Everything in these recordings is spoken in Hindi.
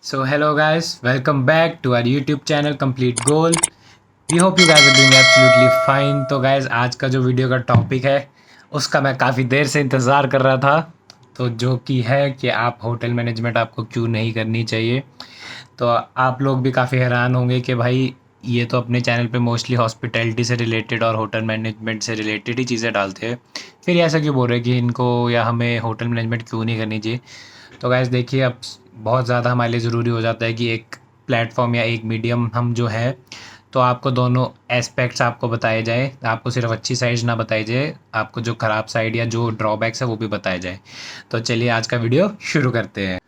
So hello guys, welcome back to our YouTube channel Complete Goal. We hope you guys are doing absolutely fine. तो guys आज का जो वीडियो का टॉपिक है उसका मैं काफ़ी देर से इंतज़ार कर रहा था, तो जो कि है कि आप होटल मैनेजमेंट आपको क्यों नहीं करनी चाहिए। तो आप लोग भी काफ़ी हैरान होंगे कि भाई ये तो अपने चैनल पे मोस्टली हॉस्पिटैलिटी से रिलेटेड और होटल मैनेजमेंट से रिलेटेड ही चीज़ें डालते हैं, फिर ये ऐसा क्यों बोल रहे हैं कि इनको या हमें होटल मैनेजमेंट क्यों नहीं करनी चाहिए। तो गाइस देखिए, अब बहुत ज़्यादा हमारे लिए ज़रूरी हो जाता है कि एक प्लेटफॉर्म या एक मीडियम हम जो है, तो आपको दोनों एस्पेक्ट्स आपको बताए जाए, आपको सिर्फ अच्छी साइड ना बताई जाए, आपको जो ख़राब साइड या जो ड्रॉबैक्स है वो भी बताए जाए। तो चलिए आज का वीडियो शुरू करते हैं।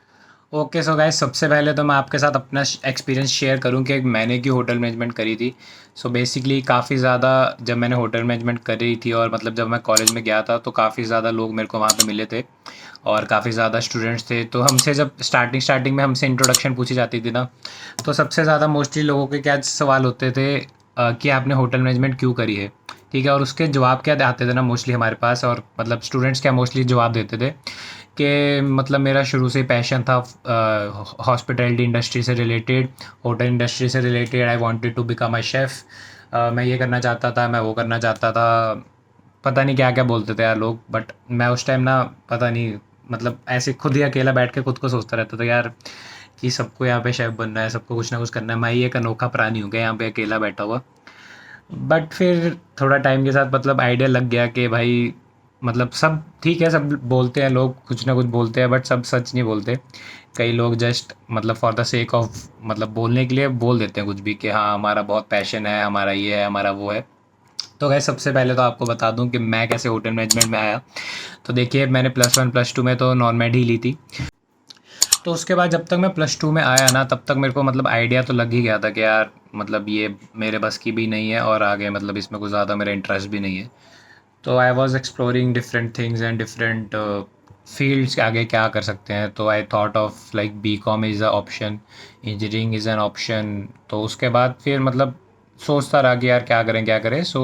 ओके सो गाइस, सबसे पहले तो मैं आपके साथ अपना एक्सपीरियंस शेयर करूं कि मैंने क्यों होटल मैनेजमेंट करी थी। सो बेसिकली काफ़ी ज़्यादा जब मैंने होटल मैनेजमेंट करी थी और मतलब जब मैं कॉलेज में गया था तो काफ़ी ज़्यादा लोग मेरे को वहाँ पे मिले थे और काफ़ी ज़्यादा स्टूडेंट्स थे। तो हमसे जब स्टार्टिंग में हमसे इंट्रोडक्शन पूछी जाती थी ना, तो सबसे ज़्यादा मोस्टली लोगों के क्या सवाल होते थे कि आपने होटल मैनेजमेंट क्यों करी है, ठीक है। और उसके जवाब क्या आते थे ना मोस्टली हमारे पास, और मतलब स्टूडेंट्स क्या मोस्टली जवाब देते थे कि मतलब मेरा शुरू से पैशन था हॉस्पिटैलिटी इंडस्ट्री से रिलेटेड, होटल इंडस्ट्री से related. I wanted to become a chef. मैं ये करना चाहता था, मैं वो करना चाहता था। पता नहीं क्या क्या बोलते थे यार लोग, बट मैं उस टाइम ना पता नहीं, मतलब ऐसे खुद ही अकेला बैठ के खुद को सोचता रहता था यार कि सबको यहाँ पे शेफ़ बनना है, सबको कुछ ना कुछ करना है, मैं ही एक अनोखा प्राणी हूँ क्या यहाँ पे अकेला बैठा हुआ। बट फिर थोड़ा टाइम के साथ मतलब आइडिया लग गया कि भाई मतलब सब ठीक है, सब बोलते हैं लोग, कुछ ना कुछ बोलते हैं, बट सब सच नहीं बोलते। कई लोग जस्ट मतलब फॉर द सेक ऑफ मतलब बोलने के लिए बोल देते हैं कुछ भी कि हाँ हमारा बहुत पैशन है, हमारा ये है, हमारा वो है। तो गैस सबसे पहले तो आपको बता दूं कि मैं कैसे होटल मैनेजमेंट में आया। तो देखिए, मैंने +1 +2 में तो नॉन मेड ही ली थी। तो उसके बाद जब तक मैं +2 में आया ना, तब तक मेरे को मतलब आइडिया तो लग ही गया था कि यार मतलब ये मेरे बस की भी नहीं है और आगे मतलब इसमें कुछ ज़्यादा मेरा इंटरेस्ट भी नहीं है। तो I was exploring different things and different fields के आगे क्या कर सकते हैं। तो I thought of like BCom is a option, engineering is an option. तो उसके बाद फिर मतलब सोचता रहा कि यार क्या करें। सो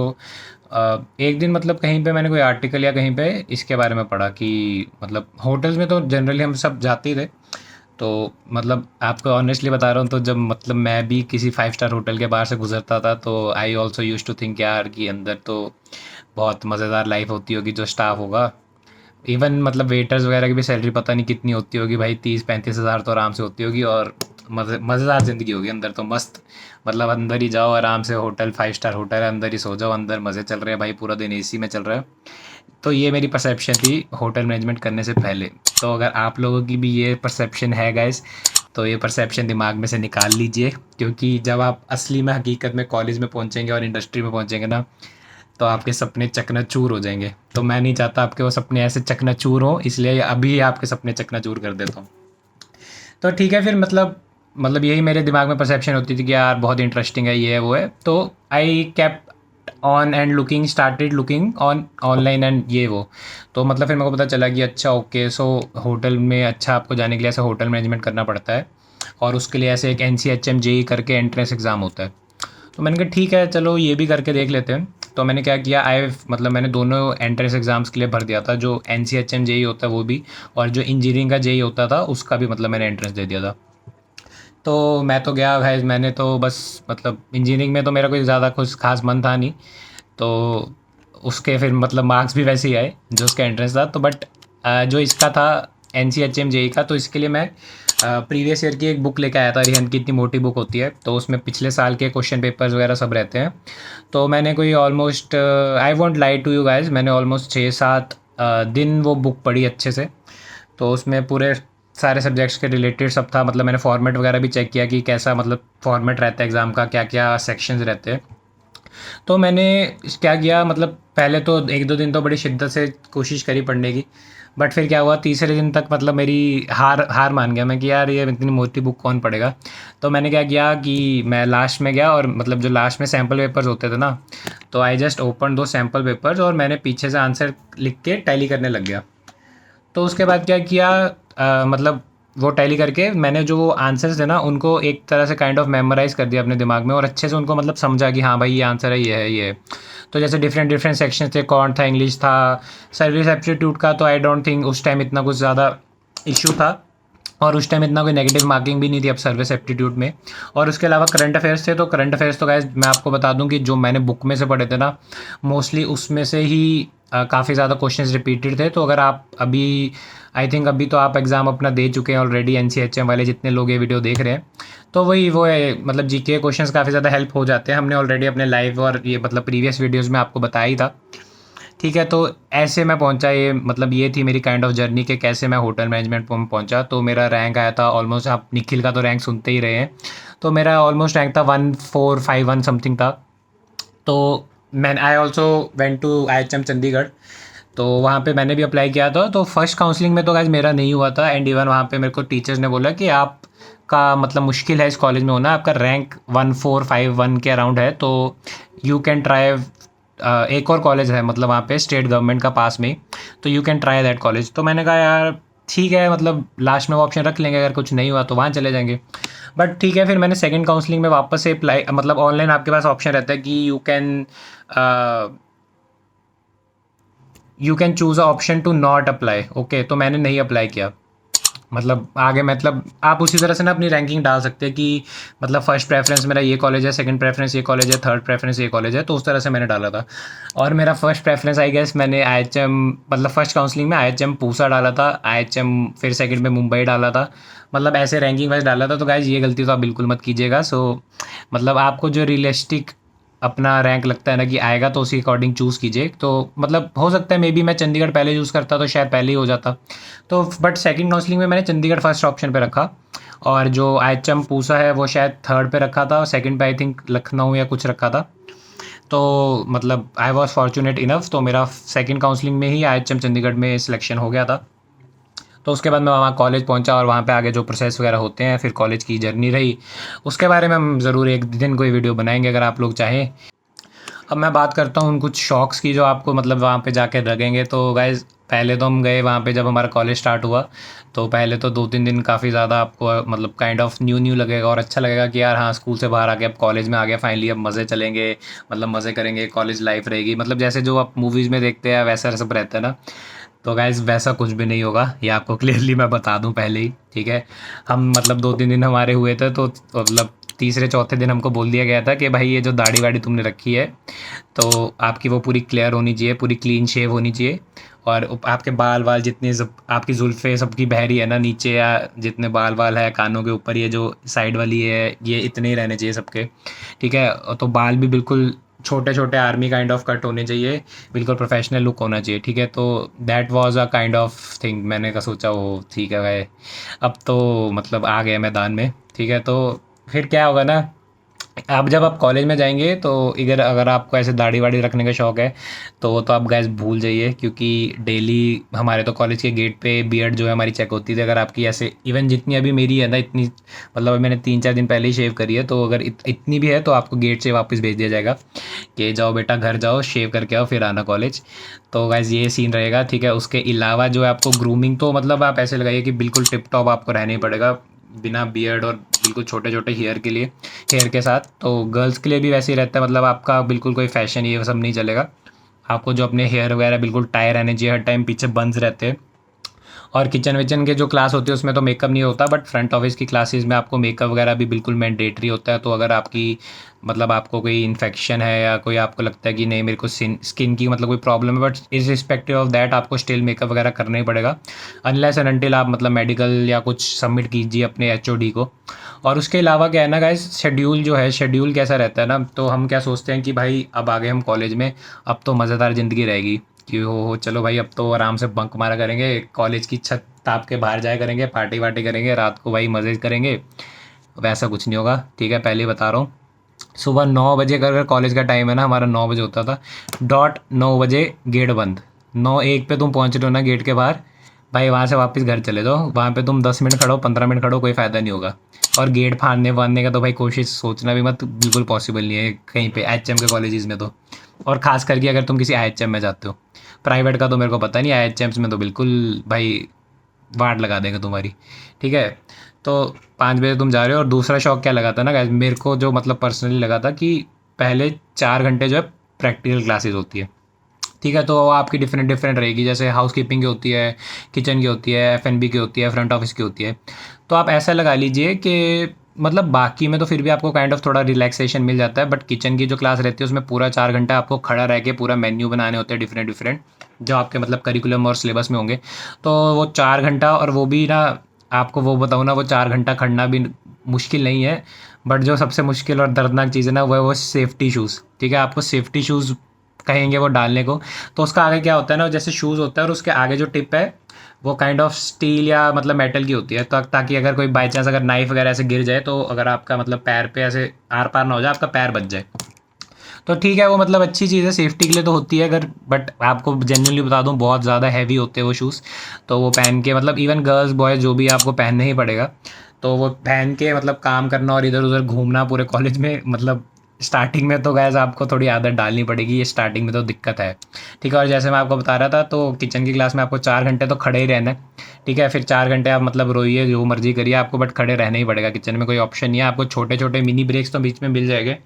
एक दिन मतलब कहीं पे मैंने कोई आर्टिकल या कहीं पे इसके बारे में पढ़ा कि मतलब होटल्स में तो जनरली हम सब जाते ही थे। तो मतलब आपको ऑनेस्टली बता रहा हूँ, तो जब मतलब मैं भी किसी 5 स्टार होटल के बाहर से गुजरता था तो I also use to think यार कि अंदर तो बहुत मज़ेदार लाइफ होती होगी जो स्टाफ होगा। इवन मतलब वेटर्स वगैरह की भी सैलरी पता नहीं कितनी होती होगी भाई, 30-35 हज़ार तो आराम से होती होगी, और मज़ेदार ज़िंदगी होगी अंदर तो मस्त। मतलब अंदर ही जाओ आराम से, होटल 5 स्टार होटल है, अंदर ही सो जाओ, अंदर मज़े चल रहे हैं भाई, पूरा दिन AC में चल रहा है। तो ये मेरी परसेप्शन थी होटल मैनेजमेंट करने से पहले। तो अगर आप लोगों की भी ये परसेप्शन है गाइस, तो ये परसेप्शन दिमाग में से निकाल लीजिए, क्योंकि जब आप असली में हकीकत में कॉलेज में पहुंचेंगे और इंडस्ट्री में पहुंचेंगे ना, तो आपके सपने चकनाचूर हो जाएंगे। तो मैं नहीं चाहता आपके वो सपने ऐसे चकनाचूर हों, इसलिए अभी आपके सपने चकनाचूर कर देता हूँ। तो ठीक है, फिर मतलब यही मेरे दिमाग में परसेप्शन होती थी कि यार बहुत इंटरेस्टिंग है, ये है वो है। तो I kept on and looking, started looking on online and ये वो। तो मतलब फिर मेरे को पता चला कि अच्छा ओके, सो होटल में अच्छा आपको जाने के लिए ऐसे होटल मैनेजमेंट करना पड़ता है, और उसके लिए ऐसे एक NCHM JEE करके एंट्रेंस एग्ज़ाम होता है। तो मैंने कहा ठीक है चलो ये भी करके देख लेते हैं। तो मैंने क्या किया, मतलब मैंने दोनों एंट्रेंस एग्ज़ाम्स के लिए भर दिया था, जो NCHM JEE होता है वो भी, और जो इंजीनियरिंग का JEE होता था उसका भी मतलब मैंने एंट्रेंस दे दिया था। तो मैं तो गया भाई, मैंने तो बस मतलब इंजीनियरिंग में तो मेरा कोई ज़्यादा कुछ खास मन था नहीं। तो उसके फिर मतलब मार्क्स भी वैसे ही आए जो उसका एंट्रेंस था। तो बट जो इसका था NCHM JEE का, तो इसके लिए मैं प्रीवियस ईयर की एक बुक लेके आया था। अरिहंत की इतनी मोटी बुक होती है, तो उसमें पिछले साल के क्वेश्चन पेपर्स वगैरह सब रहते हैं। तो मैंने कोई almost, I won't lie to you guys, मैंने ऑलमोस्ट 6-7 दिन वो बुक पढ़ी अच्छे से। तो उसमें पूरे सारे सब्जेक्ट्स के रिलेटेड सब था। मतलब मैंने फॉर्मेट वगैरह भी चेक किया कि कैसा मतलब फॉर्मेट रहता है एग्ज़ाम का, क्या क्या सेक्शंस रहते हैं। तो मैंने क्या किया, मतलब पहले तो 1-2 दिन तो बड़ी शिद्दत से कोशिश करी पढ़ने की। बट फिर क्या हुआ, तीसरे दिन तक मतलब मेरी हार हार मान गया मैं कि यार ये इतनी मोटी बुक कौन पढ़ेगा। तो मैंने क्या किया कि मैं लास्ट में गया, और मतलब जो लास्ट में सैम्पल पेपर्स होते थे ना, तो आई जस्ट ओपन दो सैम्पल पेपर्स और मैंने पीछे से आंसर लिख के टैली करने लग गया। तो उसके बाद क्या किया, मतलब वो टैली करके मैंने जो वो आंसर्स थे ना उनको एक तरह से काइंड ऑफ मेमोराइज कर दिया अपने दिमाग में, और अच्छे से उनको मतलब समझा कि हाँ भाई ये आंसर है, ये है, ये है। तो जैसे डिफरेंट डिफरेंट सेक्शन थे, कौन था, इंग्लिश था, सर्विस एप्टीट्यूड का, तो आई डोंट थिंक उस टाइम इतना कुछ ज़्यादा इशू था। और उस टाइम इतना कोई नेगेटिव मार्किंग भी नहीं थी अब सर्विस एप्टीट्यूड में। और उसके अलावा करंट अफेयर्स थे, तो करंट अफेयर्स तो गाइस मैं आपको बता दूं कि जो मैंने बुक में से पढ़े थे ना, मोस्टली उसमें से ही काफ़ी ज़्यादा क्वेश्चंस रिपीटेड थे। तो अगर आप अभी, आई थिंक अभी तो आप एग्ज़ाम अपना दे चुके हैं ऑलरेडी, NCHM वाले जितने लोग ये वीडियो देख रहे हैं, तो वही वो है, मतलब जीके क्वेश्चंस काफ़ी ज़्यादा हेल्प हो जाते हैं। हमने ऑलरेडी अपने लाइव और ये मतलब प्रीवियस वीडियोज़ में आपको बताया ही था। ठीक है, तो ऐसे मैं पहुंचा, ये मतलब ये थी मेरी काइंड ऑफ जर्नी कि कैसे मैं होटल मैनेजमेंट में पहुंचा। तो मेरा रैंक आया था ऑलमोस्ट, आप निखिल का तो रैंक सुनते ही रहे हैं, तो मेरा ऑलमोस्ट रैंक था 1451 समथिंग था। तो मैंने I also went to IHM Chandigarh, तो वहाँ पे मैंने भी अप्लाई किया था। तो फर्स्ट काउंसलिंग में तो गाइज मेरा नहीं हुआ था, एंड इवन वहाँ पे मेरे को टीचर्स ने बोला कि आप का मतलब मुश्किल है इस कॉलेज में होना, आपका रैंक 1451 के अराउंड है, तो यू कैन ट्राई। एक और कॉलेज है मतलब वहाँ पे स्टेट गवर्नमेंट का पास में, तो you can try that college. तो मैंने कहा यार ठीक है, मतलब लास्ट में वो ऑप्शन रख लेंगे, अगर कुछ नहीं हुआ तो वहाँ चले जाएंगे। बट ठीक है, फिर मैंने सेकंड काउंसलिंग में वापस से अप्लाई, मतलब ऑनलाइन आपके पास ऑप्शन रहता है कि you can choose a option to not apply. Okay, तो मैंने नहीं अप्लाई किया, मतलब आगे मतलब आप उसी तरह से ना अपनी रैंकिंग डाल सकते हैं कि मतलब फर्स्ट प्रेफरेंस मेरा ये कॉलेज है, सेकंड प्रेफरेंस ये कॉलेज है, थर्ड प्रेफरेंस ये कॉलेज है, तो उस तरह से मैंने डाला था। और मेरा फर्स्ट प्रेफरेंस आई गेस मैंने IHM, मतलब फर्स्ट काउंसलिंग में IHM पूसा डाला था, IHM फिर सेकंड में मुंबई डाला था, मतलब ऐसे रैंकिंग वाइज डाला था। तो गाइज ये गलती तो आप बिल्कुल मत कीजिएगा। सो मतलब आपको जो रियलिस्टिक अपना रैंक लगता है ना कि आएगा, तो उसी अकॉर्डिंग चूज़ कीजिए। तो मतलब हो सकता है मे बी मैं चंडीगढ़ पहले चूज़ करता तो शायद पहले ही हो जाता। तो बट सेकंड काउंसलिंग में मैंने चंडीगढ़ फर्स्ट ऑप्शन पे रखा, और जो IHM पूसा है वो शायद थर्ड पे रखा था, और सेकंड पे आई थिंक लखनऊ या कुछ रखा था। तो मतलब आई वॉज फॉर्चुनेट इनफ, तो मेरा सेकंड काउंसलिंग में ही IHM चंडीगढ़ में सिलेक्शन हो गया था। तो उसके बाद मैं वहाँ कॉलेज पहुँचा, और वहाँ पे आगे जो प्रोसेस वगैरह होते हैं, फिर कॉलेज की जर्नी रही, उसके बारे में हम ज़रूर एक दिन कोई वीडियो बनाएंगे अगर आप लोग चाहें। अब मैं बात करता हूँ उन कुछ शौक़्स की जो आपको मतलब वहाँ पे जाके लगेंगे। तो गाइज़ पहले तो हम गए वहाँ पे, जब हमारा कॉलेज स्टार्ट हुआ, तो पहले तो 2-3 दिन काफ़ी ज़्यादा आपको मतलब काइंड ऑफ न्यू न्यू लगेगा, और अच्छा लगेगा कि यार हाँ, स्कूल से बाहर आ गए, अब कॉलेज में आ गए फाइनली, अब मज़े चलेंगे, मतलब मज़े करेंगे, कॉलेज लाइफ रहेगी, मतलब जैसे जो आप मूवीज़ में देखते हैं वैसा सब रहता है ना। तो गाइज़ वैसा कुछ भी नहीं होगा, ये आपको क्लियरली मैं बता दूं पहले ही, ठीक है। हम मतलब 2-3 दिन हमारे हुए थे, तो मतलब तीसरे चौथे दिन हमको बोल दिया गया था कि भाई ये जो दाढ़ी वाड़ी तुमने रखी है, तो आपकी वो पूरी क्लियर होनी चाहिए, पूरी क्लीन शेव होनी चाहिए। और आपके बाल वाल जितने सब, आपकी जुल्फ़ें सबकी बहरी है ना नीचे, या जितने बाल वाल है कानों के ऊपर, ये जो साइड वाली है, ये इतने ही रहने चाहिए सबके, ठीक है। तो बाल भी बिल्कुल छोटे छोटे आर्मी काइंड ऑफ कट होने चाहिए, बिल्कुल प्रोफेशनल लुक होना चाहिए, ठीक है। तो that was a kind of thing, मैंने कहा सोचा वो ठीक है भाई, अब तो मतलब आ गया मैदान में, ठीक है। तो फिर क्या होगा ना, आप जब आप कॉलेज में जाएंगे तो इधर अगर आपको ऐसे दाढ़ी वाड़ी रखने का शौक है, तो वो तो आप गैस भूल जाइए, क्योंकि डेली हमारे तो कॉलेज के गेट पे बियर्ड जो है हमारी चेक होती थी। अगर आपकी ऐसे इवन जितनी अभी मेरी है ना, इतनी मतलब अभी मैंने 3-4 दिन पहले ही शेव करी है, तो अगर इतनी भी है तो आपको गेट से वापस भेज दिया जाएगा कि जाओ बेटा घर जाओ, शेव करके आओ, फिर आना कॉलेज। तो गैस ये सीन रहेगा, ठीक है। उसके अलावा जो है आपको ग्रूमिंग, तो मतलब आप ऐसे लगाइए कि बिल्कुल टिप टॉप आपको रहना ही पड़ेगा, बिना बियर्ड और बिल्कुल छोटे छोटे हेयर के लिए, हेयर के साथ। तो गर्ल्स के लिए भी वैसे ही रहता है, मतलब आपका बिल्कुल कोई फैशन ये सब नहीं चलेगा, आपको जो अपने हेयर वगैरह बिल्कुल टाई रहने चाहिए, हर टाइम पीछे बंस रहते हैं। और किचन विचन के जो क्लास होती है उसमें तो मेकअप नहीं होता, बट फ्रंट ऑफिस की क्लासेस में आपको मेकअप वगैरह भी बिल्कुल मैंडेटरी होता है। तो अगर आपकी मतलब आपको कोई इन्फेक्शन है, या कोई आपको लगता है कि नहीं मेरे को स्किन की मतलब कोई प्रॉब्लम है, बट इस रिस्पेक्टिव ऑफ दैट आपको स्टिल मेकअप वगैरह करना ही पड़ेगा, अनलेस एंड अनटिल आप मतलब मेडिकल या कुछ सबमिट कीजिए अपने HOD को। और उसके अलावा क्या है ना गाइस, शेड्यूल जो है, शेड्यूल कैसा रहता है ना, तो हम क्या सोचते हैं कि भाई अब आ गए हम कॉलेज में, अब तो मज़ेदार ज़िंदगी रहेगी, कि हो चलो भाई अब तो आराम से बंक मारा करेंगे, कॉलेज की छत ताप के बाहर जाया करेंगे, पार्टी वार्टी करेंगे, रात को भाई मज़े करेंगे। वैसा कुछ नहीं होगा, ठीक है, पहले ही बता रहा हूँ। सुबह 9 बजे अगर कॉलेज का टाइम है ना, हमारा 9 बजे होता था, डॉट 9 बजे गेट बंद। 9:01 पे तुम पहुँच रहे हो ना गेट के बाहर, भाई वहाँ से वापस घर चले जाओ, वहाँ पे तुम 10 मिनट खड़ो, 15 मिनट खड़ो, कोई फ़ायदा नहीं होगा। और गेट फाड़ने वाड़ने का तो भाई कोशिश सोचना भी मत, बिल्कुल पॉसिबल नहीं है कहीं पे HM के कॉलेजेस में तो। और ख़ास करके अगर तुम किसी IHM में जाते हो, प्राइवेट का तो मेरे को पता नहीं, IHMs में तो बिल्कुल भाई वाट लगा देंगे तुम्हारी, ठीक है। तो 5 बजे तुम जा रहे हो। और दूसरा शौक क्या लगा था ना गाइस, मेरे को जो मतलब पर्सनली लगा था कि पहले 4 घंटे जो है प्रैक्टिकल क्लासेस होती है, ठीक है, तो वो आपकी डिफरेंट डिफरेंट रहेगी, जैसे हाउस कीपिंग की होती है, किचन की होती है, F&B की होती है, फ्रंट ऑफिस की होती है। तो आप ऐसा लगा लीजिए कि मतलब बाकी में तो फिर भी आपको काइंड ऑफ थोड़ा रिलैक्सेशन मिल जाता है, बट किचन की जो क्लास रहती है उसमें पूरा 4 घंटा आपको खड़ा रह के पूरा मेन्यू बनाने होते हैं डिफरेंट डिफरेंट, जो आपके मतलब करिकुलम और सिलेबस में होंगे। तो वो 4 घंटा, और वो भी ना, आपको वो बताऊँ ना, वो 4 घंटा खड़ना भी मुश्किल नहीं है, बट जो सबसे मुश्किल और दर्दनाक चीज़ है ना, वो है वो सेफ्टी शूज़। ठीक है, आपको सेफ्टी शूज़ कहेंगे वो डालने को। तो उसका आगे क्या होता है ना, जैसे शूज़ होता है और उसके आगे जो टिप है वो काइंड ऑफ स्टील या मतलब मेटल की होती है, तो ताकि अगर कोई बाई चांस अगर नाइफ वगैरह ऐसे गिर जाए तो अगर आपका मतलब पैर पे ऐसे आर पार ना हो जाए, आपका पैर बच जाए। तो ठीक है, वो मतलब अच्छी चीज़ है, सेफ्टी के लिए तो होती है, अगर बट आपको जेन्युइनली बता दूं बहुत ज़्यादा हैवी होते हैं वो शूज़। तो वो पहन के मतलब इवन गर्ल्स बॉयज़ जो भी आपको पहनने ही पड़ेगा। तो वो पहन के मतलब काम करना और इधर उधर घूमना पूरे कॉलेज में, मतलब स्टार्टिंग में तो गैस आपको थोड़ी आदत डालनी पड़ेगी, ये स्टार्टिंग में तो दिक्कत है। ठीक है, और जैसे मैं आपको बता रहा था, तो किचन की क्लास में आपको 4 घंटे तो खड़े ही रहना है। ठीक है, फिर 4 घंटे आप मतलब रोइए जो मर्जी करिए आपको, बट खड़े रहना ही पड़ेगा, किचन में कोई ऑप्शन नहीं है। आपको छोटे छोटे मिनी ब्रेक्स तो बीच में मिल जाएंगे।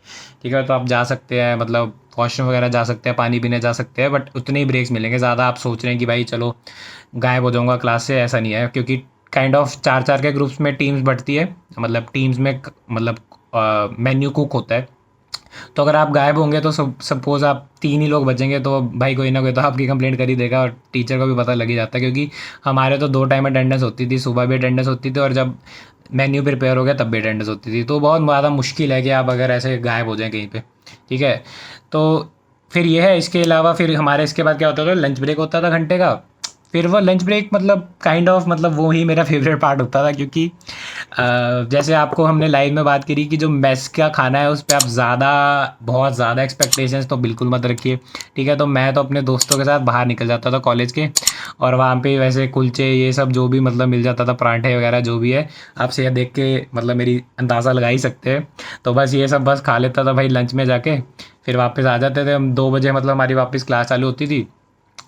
ठीक है, तो आप जा सकते हैं, मतलब वॉशरूम वगैरह जा सकते हैं, पानी पीने जा सकते हैं, बट उतने ही ब्रेक्स मिलेंगे। ज़्यादा आप सोच रहे हैं कि भाई चलो गायब हो जाऊंगा क्लास से, ऐसा नहीं है, क्योंकि काइंड ऑफ चार चार के ग्रुप्स में टीम्स बढ़ती है, मतलब टीम्स में मतलब मेन्यू कुक होता है। तो अगर आप गायब होंगे तो सपोज़ आप 3 ही लोग बचेंगे, तो भाई कोई ना कोई तो आपकी कंप्लेंट कर ही देगा, और टीचर को भी पता लग ही जाता है, क्योंकि हमारे तो 2 टाइम अटेंडेंस होती थी, सुबह भी अटेंडेंस होती थी और जब मेन्यू प्रिपेयर हो गया तब भी अटेंडेंस होती थी। तो बहुत ज़्यादा मुश्किल है कि आप अगर ऐसे गायब हो जाएँ कहीं पे। ठीक है, तो फिर ये है, इसके अलावा फिर हमारे इसके बाद क्या होता था, लंच ब्रेक होता था घंटे का। फिर वो लंच ब्रेक मतलब काइंड ऑफ मतलब वो ही मेरा फेवरेट पार्ट होता था, क्योंकि जैसे आपको हमने लाइव में बात करी कि जो मेस का खाना है उस पे आप ज़्यादा बहुत ज़्यादा एक्सपेक्टेशंस तो बिल्कुल मत रखिए। ठीक है, तो मैं तो अपने दोस्तों के साथ बाहर निकल जाता था कॉलेज के, और वहाँ पे वैसे कुलचे ये सब जो भी मतलब मिल जाता था, पराठे वगैरह जो भी है, आपसे यह देख के मतलब मेरी अंदाज़ा लगा ही सकते हैं। तो बस ये सब बस खा लेता था भाई लंच में जाके, फिर वापस आ जाते थे हम 2 बजे, मतलब हमारी वापस क्लास चालू होती थी,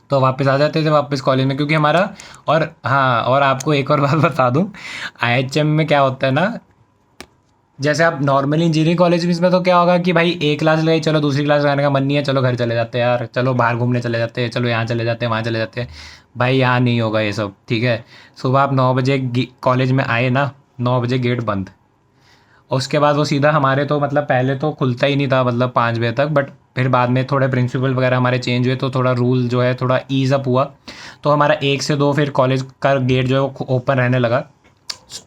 तो वापस आ जाते थे वापस कॉलेज में, क्योंकि हमारा, और हाँ, और आपको एक और बात बता दूं, IHM में क्या होता है ना, जैसे आप नॉर्मली इंजीनियरिंग कॉलेज में, इसमें तो क्या होगा कि भाई एक क्लास लगाई, चलो दूसरी क्लास लगाने का मन नहीं है, चलो घर चले जाते हैं यार, चलो बाहर घूमने चले जाते हैं, चलो यहाँ चले जाते हैं, वहाँ चले जाते हैं। भाई यहाँ नहीं होगा ये सब। ठीक है, सुबह आप 9 बजे कॉलेज में आए ना, 9 बजे गेट बंद, और उसके बाद वो सीधा हमारे तो मतलब पहले तो खुलता ही नहीं था मतलब 5 बजे तक, बट फिर बाद में थोड़े प्रिंसिपल वगैरह हमारे चेंज हुए, तो थोड़ा रूल जो है थोड़ा ईज़ अप हुआ। तो हमारा 1 से 2 फिर कॉलेज का गेट जो है वो ओपन रहने लगा।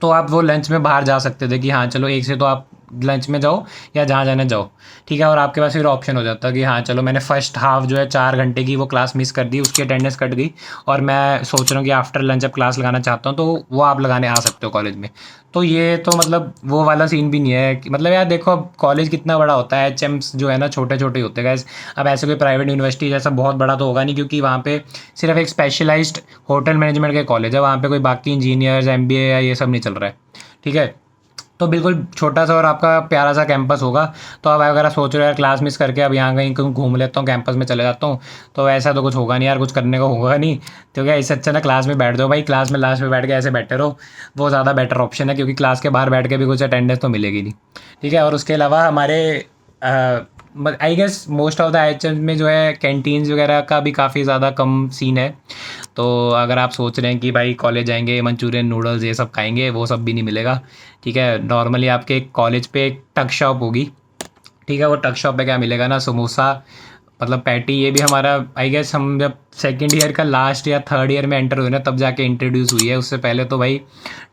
तो आप वो लंच में बाहर जा सकते थे कि हाँ चलो 1 से 2 आप लंच में जाओ या जहाँ जाना जाओ। ठीक है, और आपके पास फिर ऑप्शन हो जाता कि हाँ चलो मैंने फर्स्ट हाफ जो है 4 घंटे की वो क्लास मिस कर दी, उसकी अटेंडेंस कट गई, और मैं सोच रहा हूँ कि आफ्टर लंच अब क्लास लगाना चाहता हूँ, तो वो आप लगाने आ सकते हो कॉलेज में। तो ये तो मतलब वो वाला सीन भी नहीं है कि मतलब यार देखो अब कॉलेज कितना बड़ा होता है, HMs जो है ना छोटे छोटे होते हैं गैस। अब ऐसे कोई प्राइवेट यूनिवर्सिटी जैसा बहुत बड़ा तो होगा नहीं, क्योंकि वहाँ पे सिर्फ एक स्पेशलाइज्ड होटल मैनेजमेंट के कॉलेज है, वहाँ पे कोई बाकी इंजीनियर्स MBA या ये सब नहीं चल रहा है। ठीक है, तो बिल्कुल छोटा सा और आपका प्यारा सा कैंपस होगा। तो अब अगर आप सोच रहे हो यार क्लास मिस करके अब यहाँ कहीं कहीं घूम लेता हूँ, कैंपस में चले जाता हूँ, तो ऐसा तो कुछ होगा नहीं यार, कुछ करने को होगा नहीं। तो क्या, इससे अच्छा ना क्लास में बैठ जाओ भाई, क्लास में लास्ट में बैठ के ऐसे बैठे रहो, वो ज़्यादा बेटर ऑप्शन है, क्योंकि क्लास के बाहर बैठ के भी कुछ अटेंडेंस तो मिलेगी नहीं। ठीक है, और उसके अलावा हमारे I guess most of the IHM में जो है कैंटीन्स वगैरह का भी काफ़ी ज़्यादा कम सीन है। तो अगर आप सोच रहे हैं कि भाई कॉलेज जाएंगे मंचूरियन नूडल्स ये सब खाएंगे, वो सब भी नहीं मिलेगा। ठीक है, नॉर्मली आपके कॉलेज पे एक टक शॉप होगी। ठीक है, वो टक शॉप पे क्या मिलेगा ना, समोसा, मतलब पैटी, ये भी हमारा आई गेस हम जब सेकेंड ईयर का लास्ट या थर्ड ईयर में एंटर हुए ना तब जाके इंट्रोड्यूस हुई है, उससे पहले तो भाई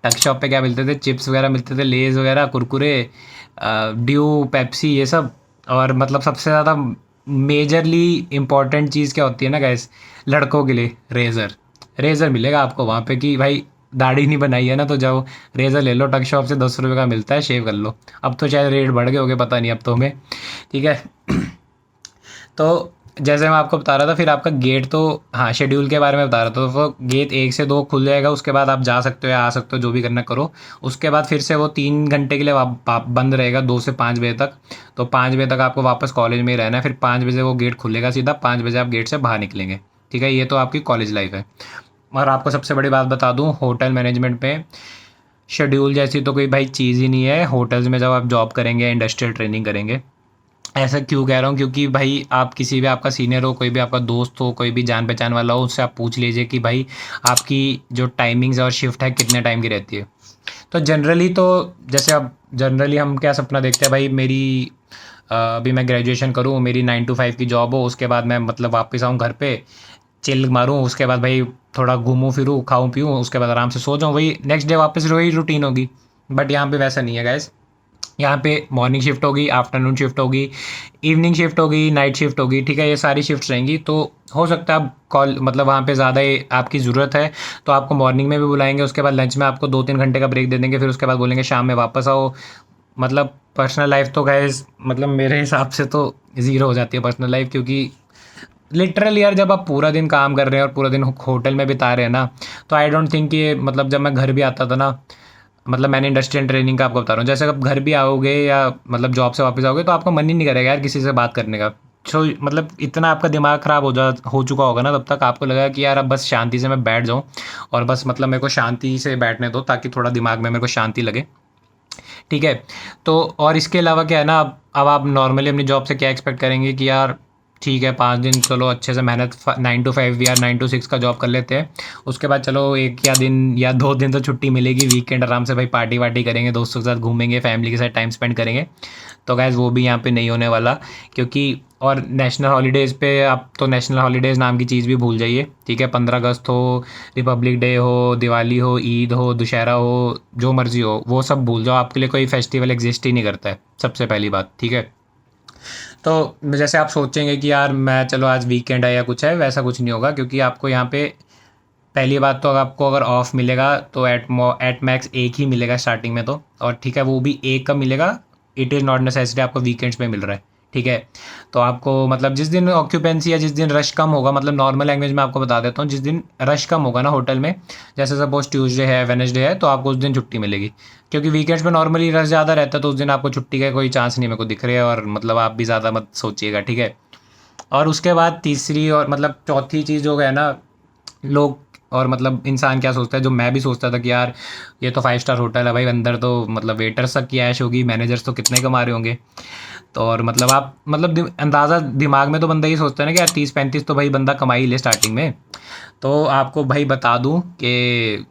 टक शॉप पे क्या मिलते थे, चिप्स वगैरह मिलते थे, लेज़ वगैरह, कुरकुरे, ड्यू, पेप्सी, ये सब। और मतलब सबसे ज़्यादा मेजरली इम्पॉर्टेंट चीज़ क्या होती है ना गैस, लड़कों के लिए रेज़र। रेज़र मिलेगा आपको वहाँ पे कि भाई दाढ़ी नहीं बनाई है ना, तो जाओ रेज़र ले लो, टक शॉप से 10 रुपये का मिलता है, शेव कर लो। अब तो शायद रेट बढ़ गए होंगे, पता नहीं अब तो हमें। ठीक है, तो जैसे मैं आपको बता रहा था, फिर आपका गेट तो, हाँ शेड्यूल के बारे में बता रहा था, तो वो गेट 1 से 2 खुल जाएगा, उसके बाद आप जा सकते हो या आ सकते हो, जो भी करना करो। उसके बाद फिर से वो 3 घंटे के लिए बंद रहेगा, 2 से 5 बजे तक। तो 5 बजे तक आपको वापस कॉलेज में ही रहना है, फिर 5 बजे वो गेट खुलेगा सीधा, 5 बजे आप गेट से बाहर निकलेंगे। ठीक है, ये तो आपकी कॉलेज लाइफ है। और आपको सबसे बड़ी बात बता दूँ, होटल मैनेजमेंट में शेड्यूल जैसी तो कोई भाई चीज़ ही नहीं है। होटल्स में जब आप जॉब करेंगे, इंडस्ट्रियल ट्रेनिंग करेंगे, ऐसा क्यों कह रहा हूँ, क्योंकि भाई आप किसी भी आपका सीनियर हो, कोई भी आपका दोस्त हो, कोई भी जान पहचान वाला हो, उससे आप पूछ लीजिए कि भाई आपकी जो टाइमिंग्स और शिफ्ट है कितने टाइम की रहती है। तो जनरली तो जैसे अब जनरली हम क्या सपना देखते हैं भाई, मेरी अभी मैं ग्रेजुएशन करूँ, मेरी 9 to 5 की जॉब हो, उसके बाद मैं मतलब वापस आऊँ घर पे, चिल मारूँ, उसके बाद भाई थोड़ा घूमूँ फिरूँ, खाऊँ पीऊँ, उसके बाद आराम से सो जाऊँ, वही नेक्स्ट डे वापस वही रूटीन होगी। बट यहाँ पे वैसा नहीं है गाइस। यहाँ पे मॉर्निंग शिफ्ट होगी, आफ्टरनून शिफ्ट होगी, इवनिंग शिफ्ट होगी, नाइट शिफ्ट होगी, ठीक है, ये सारी शिफ्ट्स रहेंगी। तो हो सकता है आप कॉल मतलब वहाँ पे ज़्यादा आपकी ज़रूरत है तो आपको मॉर्निंग में भी बुलाएंगे, उसके बाद लंच में आपको 2-3 घंटे का ब्रेक दे देंगे, फिर उसके बाद बोलेंगे शाम में वापस आओ। मतलब पर्सनल लाइफ तो गाइस मतलब मेरे हिसाब से तो ज़ीरो हो जाती है पर्सनल लाइफ, क्योंकि लिटरली यार जब आप पूरा दिन काम कर रहे हैं और पूरा दिन होटल में बिता रहे हैं ना, तो आई डोंट थिंक ये मतलब जब मैं घर भी आता था ना, मतलब मैंने इंडस्ट्रियल ट्रेनिंग का आपको बता रहा हूँ, जैसे आप घर भी आओगे या मतलब जॉब से वापस आओगे तो आपका मन ही नहीं करेगा यार किसी से बात करने का। सो मतलब इतना आपका दिमाग ख़राब हो चुका होगा ना, तब तक आपको लगा कि यार अब बस शांति से मैं बैठ जाऊँ और बस मतलब मेरे को शांति से बैठने दो ताकि थोड़ा दिमाग में मेरे को शांति लगे। ठीक है। तो और इसके अलावा क्या है ना, अब आप नॉर्मली अपनी जॉब से क्या एक्सपेक्ट करेंगे कि यार ठीक है 5 दिन चलो अच्छे से मेहनत 9 to 5 या 9 to 6 का जॉब कर लेते हैं, उसके बाद चलो 1 या 2 दिन तो छुट्टी मिलेगी, वीकेंड आराम से भाई पार्टी वार्टी करेंगे, दोस्तों के साथ घूमेंगे, फैमिली के साथ टाइम स्पेंड करेंगे। तो गैस वो भी यहाँ पे नहीं होने वाला, क्योंकि और नेशनल हॉलीडेज़ पे आप तो नेशनल हॉलीडेज़ नाम की चीज़ भी भूल जाइए। ठीक है, 15 अगस्त हो, रिपब्लिक डे हो, दिवाली हो, ईद हो, दशहरा हो, जो मर्ज़ी हो, वो सब भूल जाओ, आपके लिए कोई फेस्टिवल एग्जिस्ट ही नहीं करता है, सबसे पहली बात। ठीक है। तो जैसे आप सोचेंगे कि यार मैं चलो आज वीकेंड है या कुछ है, वैसा कुछ नहीं होगा, क्योंकि आपको यहाँ पे पहली बात तो आपको अगर ऑफ मिलेगा तो एट मैक्स एक ही मिलेगा स्टार्टिंग में तो, और ठीक है वो भी एक का मिलेगा। इट इज़ नॉट नेसेसरी आपको वीकेंड्स पे मिल रहा है। ठीक है। तो आपको मतलब जिस दिन ऑक्यूपेंसी या जिस दिन रश कम होगा, मतलब नॉर्मल लैंग्वेज में आपको बता देता हूँ, जिस दिन रश कम होगा ना होटल में, जैसे सपोज ट्यूसडे है, वेडनेसडे है, तो आपको उस दिन छुट्टी मिलेगी। क्योंकि वीकेंड्स पे नॉर्मली रश ज़्यादा रहता है, तो उस दिन आपको छुट्टी का कोई चांस नहीं मेरे को दिख रहा है, और मतलब आप भी ज़्यादा मत सोचिएगा। ठीक है। और उसके बाद तीसरी और मतलब चौथी चीज़ हो गया ना, लोग और मतलब इंसान क्या सोचता है, जो मैं भी सोचता था कि यार ये तो 5 स्टार होटल है भाई, अंदर तो मतलब वेटर्स तक की ऐश होगी, मैनेजर्स तो कितने कमा रहे होंगे। तो और मतलब आप मतलब अंदाज़ा दिमाग में तो बंदा ये सोचता है ना कि यार 30-35 तो भाई बंदा कमा ही ले स्टार्टिंग में। तो आपको भाई बता दूं कि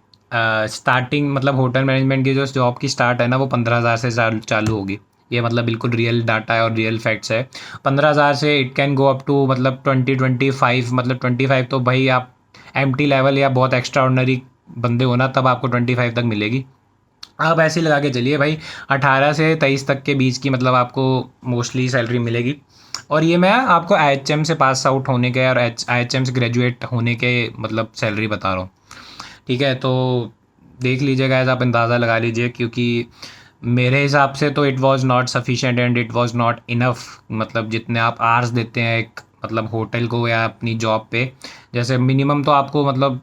स्टार्टिंग मतलब होटल मैनेजमेंट की जो जॉब की स्टार्ट है ना, वो 15,000 से चालू होगी। ये मतलब बिल्कुल रियल डाटा है और रियल फैक्ट्स है। 15,000 से it can go up to मतलब 20-25, मतलब 25 तो भाई आप एमटी लेवल या बहुत एक्स्ट्रा ऑर्डनरी बंदे हो ना, तब आपको 25 तक मिलेगी। आप ऐसे ही लगा के चलिए भाई, 18 से 23 तक के बीच की मतलब आपको मोस्टली सैलरी मिलेगी। और ये मैं आपको आईएचएम से पास आउट होने के और आईएचएम से ग्रेजुएट होने के मतलब सैलरी बता रहा हूँ। ठीक है। तो देख लीजिएगा, ऐसा आप अंदाज़ा लगा लीजिए, क्योंकि मेरे हिसाब से तो it was not sufficient and it was not enough. मतलब जितने आप आवर्स देते हैं एक मतलब होटल को या अपनी जॉब पे, जैसे मिनिमम तो आपको मतलब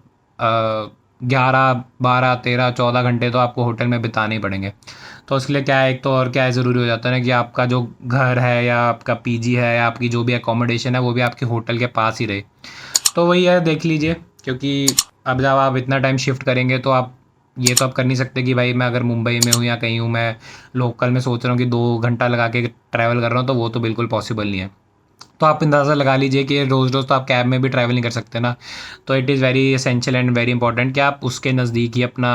11, 12, 13, 14 घंटे तो आपको होटल में बिताने ही पड़ेंगे। तो उसके लिए क्या है, एक तो और क्या है, ज़रूरी हो जाता है ना कि आपका जो घर है या आपका पीजी है या आपकी जो भी एकोमोडेशन है वो भी आपके होटल के पास ही रहे। तो वही है, देख लीजिए, क्योंकि अब जब आप इतना टाइम शिफ्ट करेंगे तो आप ये तो आप कर नहीं सकते कि भाई मैं अगर मुंबई में हूँ या कहीं हूँ, मैं लोकल में सोच रहा हूँ कि 2 घंटा लगा के ट्रैवल कर रहा हूँ, तो वो तो बिल्कुल पॉसिबल नहीं है। तो आप अंदाज़ा लगा लीजिए कि रोज़ रोज़ तो आप कैब में भी ट्रैवल नहीं कर सकते ना। तो it is very essential and very important कि आप उसके नज़दीक ही अपना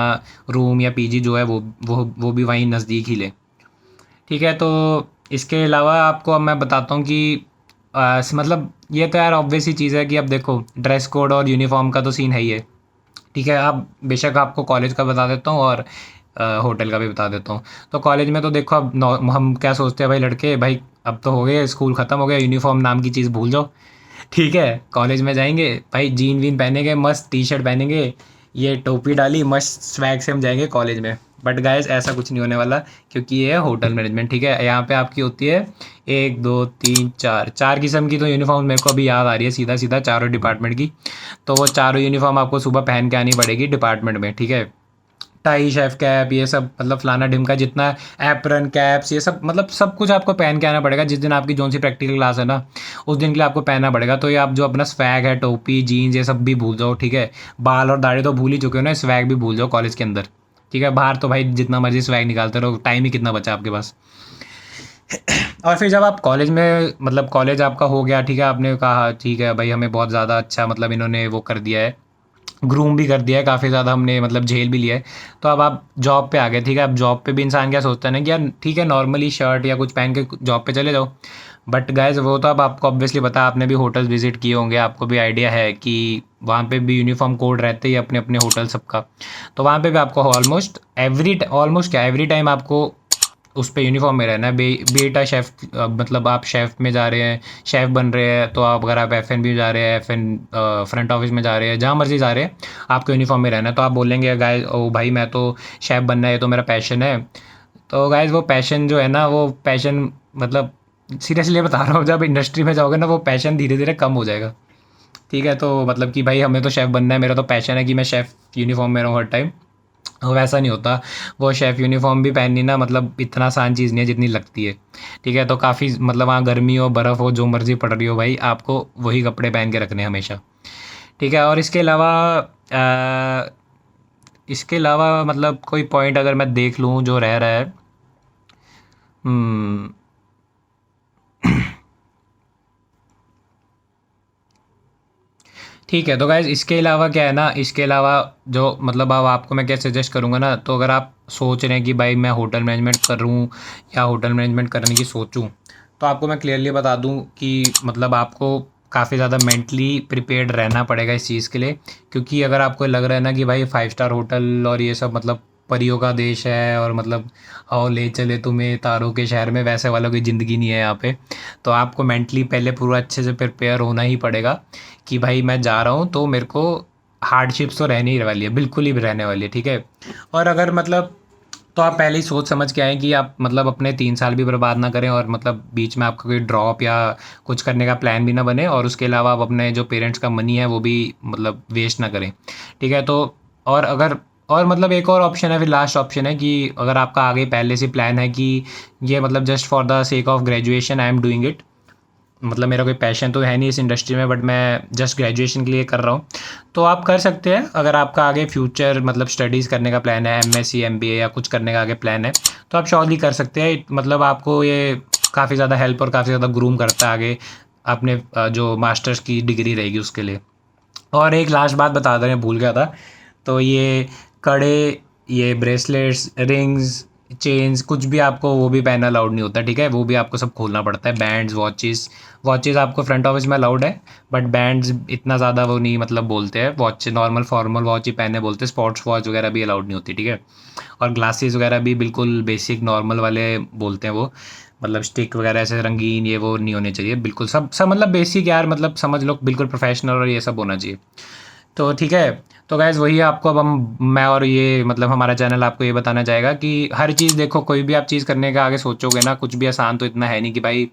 रूम या पीजी जो है वो भी वहीं नज़दीक ही लें। ठीक है। तो इसके अलावा आपको अब मैं बताता हूँ कि मतलब ये तो यार ऑब्वियस ही चीज़ है कि अब देखो ड्रेस कोड और यूनिफॉर्म का तो सीन है ही है। ठीक है। अब बेशक आपको कॉलेज का बता देता हूँ और होटल का भी बता देता हूँ। तो कॉलेज में तो देखो अब हम क्या सोचते हैं भाई लड़के, भाई अब तो हो गए स्कूल ख़त्म हो गया, यूनिफॉर्म नाम की चीज़ भूल जाओ। ठीक है। कॉलेज में जाएंगे भाई, जीन वीन पहनेंगे, मस्त टी शर्ट पहनेंगे, ये टोपी डाली, मस्त स्वैग से हम जाएंगे कॉलेज में। बट गाइस ऐसा कुछ नहीं होने वाला, क्योंकि ये है होटल मैनेजमेंट। ठीक है। यहाँ पे आपकी होती है 1, 2, 3, 4 किस्म की तो यूनिफॉर्म, मेरे को अभी याद आ रही है सीधा सीधा चारों डिपार्टमेंट की। तो वो चारों यूनिफॉर्म आपको सुबह पहन के आनी पड़ेगी डिपार्टमेंट में। ठीक है। टाई, शेफ कैप, ये सब मतलब फलाना ढिमका जितना, एप्रन, कैप्स, ये सब मतलब सब कुछ आपको पहन के आना पड़ेगा। जिस दिन आपकी जोन सी प्रैक्टिकल क्लास है ना, उस दिन के लिए आपको पहनना पड़ेगा। तो ये आप जो अपना स्वैग है, टोपी, जीन्स, ये सब भी भूल जाओ। ठीक है। बाल और दाढ़ी तो भूल ही चुके हो ना, स्वैग भी भूल जाओ कॉलेज के अंदर। ठीक है। बाहर तो भाई जितना मर्जी स्वैग निकालते रहो, टाइम ही कितना बचा आपके पास। और फिर जब आप कॉलेज में मतलब कॉलेज आपका हो गया, ठीक है, आपने कहा ठीक है भाई हमें बहुत ज़्यादा अच्छा मतलब इन्होंने वो कर दिया है, ग्रूम भी कर दिया है काफ़ी ज़्यादा, हमने मतलब झेल भी लिया है। तो अब आप जॉब पे आ गए, ठीक है, अब जॉब पे भी इंसान क्या सोचता है ना कि यार ठीक है नॉर्मली शर्ट या कुछ पहन के जॉब पे चले जाओ। बट गाइज वो तो अब आपको ऑब्वियसली पता है, आपने भी होटल्स विजिट किए होंगे, आपको भी आइडिया है कि वहाँ पे भी यूनिफॉर्म कोड रहते ही अपने अपने होटल सबका। तो वहाँ पे भी आपको ऑलमोस्ट क्या एवरी टाइम आपको उस पे यूनिफॉर्म में रहना है। बेटा शेफ़, मतलब आप शेफ़ में जा रहे हैं, शेफ़ बन रहे हैं, तो आप अगर आप एफ एन बी जा रहे हैं, फ्रंट ऑफिस में जा रहे हैं, जहाँ मर्जी जा रहे हैं, आपको यूनिफॉर्म में रहना है। तो आप बोलेंगे गाइस ओ भाई मैं तो शेफ़ बनना है, ये तो मेरा पैशन है। तो गाइस वो पैशन जो है ना, वो पैशन मतलब सीरियसली बता रहा हूँ, जब इंडस्ट्री में जाओगे ना वो पैशन धीरे धीरे कम हो जाएगा। ठीक है, तो मतलब कि भाई हमें तो शेफ़ बनना है, मेरा तो पैशन है कि मैं शेफ़ यूनिफॉर्म में रहूँ हर टाइम। वैसा नहीं होता। वो शेफ़ यूनिफ़ॉर्म भी पहननी ना मतलब इतना आसान चीज़ नहीं है जितनी लगती है। ठीक है, तो काफ़ी मतलब वहाँ गर्मी हो, बर्फ़ हो, जो मर्ज़ी पड़ रही हो भाई, आपको वही कपड़े पहन के रखने हैं हमेशा। ठीक है, और इसके अलावा मतलब कोई पॉइंट अगर मैं देख लूँ जो रह रहा है। हुँ। ठीक है, तो गाइज़ इसके अलावा क्या है ना, इसके अलावा जो मतलब अब आपको मैं क्या सजेस्ट करूँगा ना, तो अगर आप सोच रहे हैं कि भाई मैं होटल मैनेजमेंट करूँ या होटल मैनेजमेंट करने की सोचूँ, तो आपको मैं क्लियरली बता दूँ कि मतलब आपको काफ़ी ज़्यादा मेंटली प्रिपेयर्ड रहना पड़ेगा इस चीज़ के लिए। क्योंकि अगर आपको लग रहा है ना कि भाई 5 स्टार होटल और ये सब मतलब परियों का देश है और मतलब आओ ले चले तुम्हें तारों के शहर में, वैसे वालों की ज़िंदगी नहीं है यहाँ पे। तो आपको मेंटली पहले पूरा अच्छे से प्रिपेयर होना ही पड़ेगा कि भाई मैं जा रहा हूँ तो मेरे को हार्डशिप्स तो रहने ही वाली है, बिल्कुल ही रहने वाली है, ठीक है। और अगर मतलब तो आप पहले ही सोच समझ के आएँ कि आप मतलब अपने 3 साल भी बर्बाद ना करें और मतलब बीच में आपका कोई ड्रॉप या कुछ करने का प्लान भी ना बने, और उसके अलावा आप अपने जो पेरेंट्स का मनी है वो भी मतलब वेस्ट ना करें। ठीक है, तो और अगर और मतलब एक और ऑप्शन है, फिर लास्ट ऑप्शन है कि अगर आपका आगे पहले से प्लान है कि ये मतलब just for the sake of graduation I am doing it, मतलब मेरा कोई पैशन तो है नहीं इस इंडस्ट्री में, बट मैं जस्ट ग्रेजुएशन के लिए कर रहा हूँ। तो आप कर सकते हैं अगर आपका आगे फ्यूचर मतलब स्टडीज़ करने का प्लान है, एमएससी एमबीए या कुछ करने का आगे प्लान है, तो आप श्योरली कर सकते हैं। मतलब आपको ये काफ़ी ज़्यादा हेल्प और काफ़ी ज़्यादा ग्रूम करता है आगे अपने जो मास्टर्स की डिग्री रहेगी उसके लिए। और एक लास्ट बात बता दें, भूल गया था। तो ये कड़े, ये ब्रेसलेट्स, रिंग्स, चेन्स, कुछ भी आपको वो भी पहनना अलाउड नहीं होता, ठीक है? वो भी आपको सब खोलना पड़ता है। बैंड्स, वॉचेस, वॉचेस आपको फ्रंट ऑफिस में अलाउड है, बट बैंड्स इतना ज़्यादा वो नहीं मतलब बोलते हैं। वॉच नॉर्मल फॉर्मल वॉच ही पहनने बोलते हैं, स्पोर्ट्स वॉच वगैरह भी अलाउड नहीं होती, ठीक है? और ग्लासेस वगैरह भी बिल्कुल बेसिक नॉर्मल वाले बोलते हैं वो, मतलब स्टिक वगैरह ऐसे रंगीन ये वो नहीं होने चाहिए, बिल्कुल सब सब मतलब बेसिक यार, मतलब समझ लो बिल्कुल प्रोफेशनल और ये सब होना चाहिए। तो ठीक है, तो गाइज़ वही आपको अब हम मैं और ये मतलब हमारा चैनल आपको ये बताना चाहेगा कि हर चीज़ देखो, कोई भी आप चीज़ करने का आगे सोचोगे ना, कुछ भी आसान तो इतना है नहीं कि भाई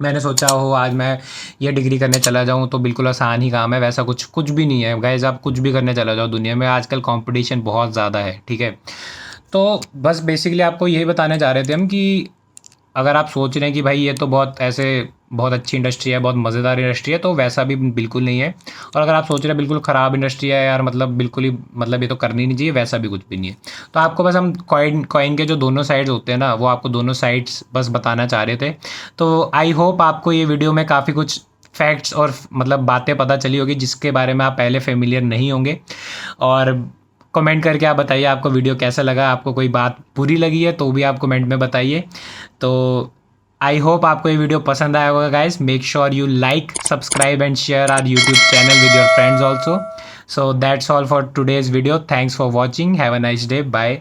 मैंने सोचा हो आज मैं ये डिग्री करने चला जाऊँ तो बिल्कुल आसान ही काम है, वैसा कुछ कुछ भी नहीं है गाइज़। आप कुछ भी करने चला जाओ दुनिया में, आजकल कंपटीशन बहुत ज़्यादा है, ठीक है। तो बस बेसिकली आपको यही बताने जा रहे थे हम कि अगर आप सोच रहे हैं कि भाई ये तो बहुत ऐसे बहुत अच्छी इंडस्ट्री है, बहुत मज़ेदार इंडस्ट्री है, तो वैसा भी बिल्कुल नहीं है। और अगर आप सोच रहे हैं बिल्कुल ख़राब इंडस्ट्री है यार, मतलब बिल्कुल ही मतलब ये तो करनी नहीं चाहिए, वैसा भी कुछ भी नहीं है। तो आपको बस हम कॉइन कॉइन के जो दोनों साइड्स होते हैं ना, वो आपको दोनों साइड्स बस बताना चाह रहे थे। तो आई होप आपको ये वीडियो में काफ़ी कुछ फैक्ट्स और मतलब बातें पता चली होगी जिसके बारे में आप पहले फेमिलियर नहीं होंगे। और कमेंट करके आप बताइए आपको वीडियो कैसा लगा, आपको कोई बात बुरी लगी है तो भी आप कमेंट में बताइए। तो आई होप आपको ये वीडियो पसंद आया होगा guys. Make sure you like, subscribe and share our YouTube channel with your friends also. So that's all for today's video. Thanks for watching, have a nice day, bye.